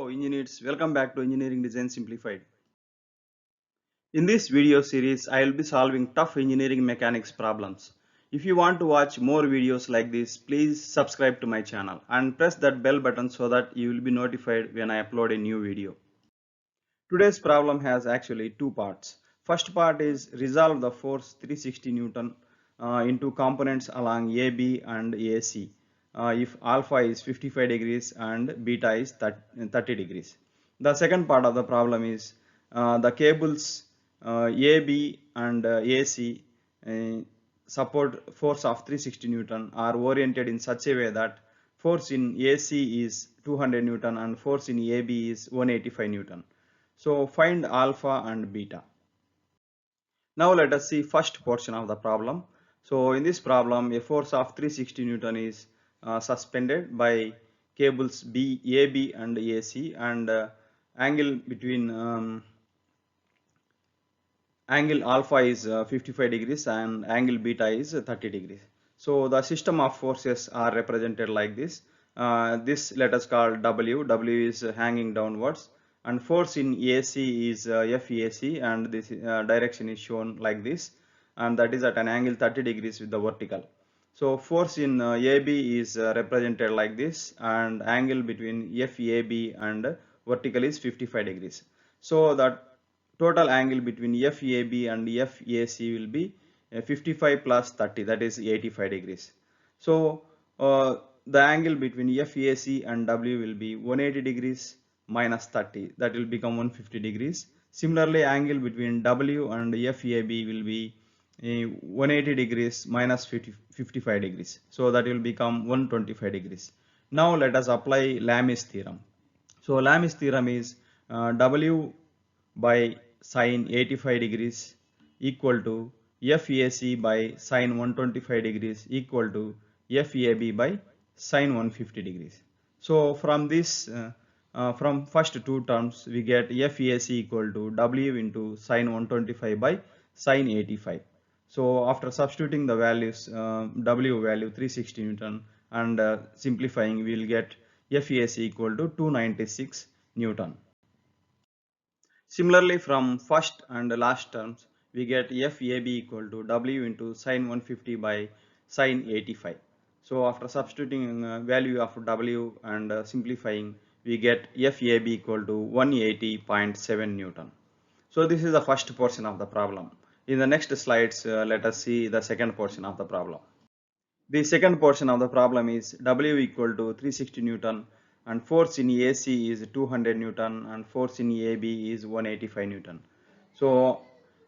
Hello engineers, welcome back to Engineering Design Simplified. In this video series, I will be solving tough engineering mechanics problems. If you want to watch more videos like this, please subscribe to my channel and press that bell button so that you will be notified when I upload a new video. Today's problem has actually two parts. First part is resolve the force 360 Newton into components along AB and AC if alpha is 55 degrees and beta is 30 degrees. The second part of the problem is the cables AB and AC support force of 360 Newton are oriented in such a way that force in AC is 200 Newton and force in AB is 185 Newton. So find alpha and beta. Now let us see first portion of the problem. So in this problem, a force of 360 Newton is suspended by cables AB and AC, and angle between angle alpha is 55 degrees and angle beta is 30 degrees. So the system of forces are represented like this. This let us call W. W is hanging downwards, and force in AC is FAC, and this direction is shown like this, and that is at an angle 30 degrees with the vertical. So force in AB is represented like this, and angle between FAB and vertical is 55 degrees. So that total angle between FAB and FAC will be 55 plus 30, that is 85 degrees. So the angle between FAC and W will be 180 degrees minus 30, that will become 150 degrees. Similarly, angle between W and FAB will be 180 degrees minus 55 degrees. So that will become 125 degrees. Now let us apply Lami's theorem. So Lami's theorem is W by sine 85 degrees equal to FAC by sine 125 degrees equal to FAB by sine 150 degrees. So from this, from first two terms, we get FAC equal to W into sine 125 by sine 85. So after substituting the values, W value 360 Newton, and simplifying, we will get FAC equal to 296 Newton. Similarly, from first and last terms, we get FAB equal to W into sine 150 by sine 85. So after substituting value of W and simplifying, we get FAB equal to 180.7 Newton. So this is the first portion of the problem. In the next slides, let us see the second portion of the problem. The second portion of the problem is W equal to 360 Newton, and force in AC is 200 Newton and force in AB is 185 Newton. So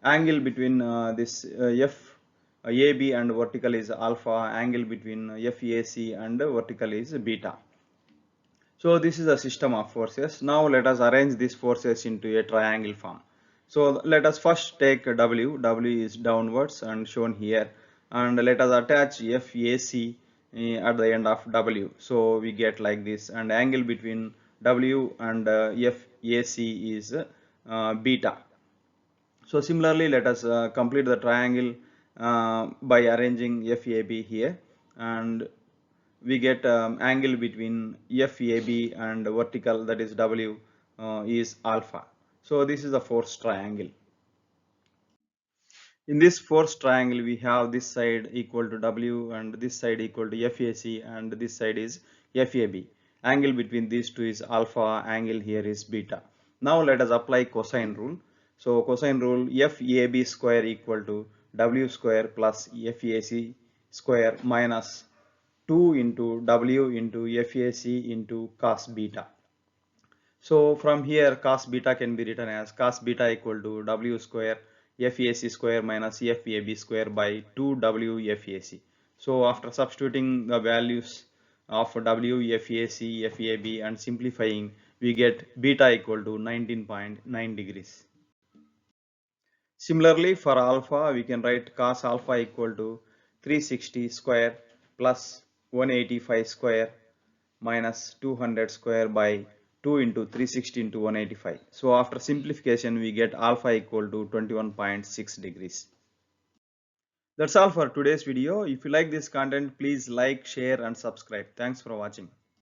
angle between this FAB and vertical is alpha, angle between FAC and vertical is beta. So this is a system of forces. Now let us arrange these forces into a triangle form. So let us first take W. W is downwards and shown here, and let us attach FAC at the end of W. So we get like this, and angle between W and FAC is beta. So similarly, let us complete the triangle by arranging FAB here, and we get angle between FAB and vertical, that is W, is alpha. So this is the force triangle. In this force triangle, we have this side equal to W and this side equal to FAC, and this side is FAB. Angle between these two is alpha, angle here is beta. Now let us apply cosine rule. So cosine rule, FAB square equal to W square plus FAC square minus 2 into W into FAC into cos beta. So from here, cos beta can be written as cos beta equal to W square FAC square minus FAB square by 2W FAC. So after substituting the values of W, FAC, FAB and simplifying, we get beta equal to 19.9 degrees. Similarly, for alpha, we can write cos alpha equal to 360 square plus 185 square minus 200 square by 2 into 360 into 185. So after simplification, we get alpha equal to 21.6 degrees. That's all for today's video. If you like this content, please like, share and subscribe. Thanks for watching.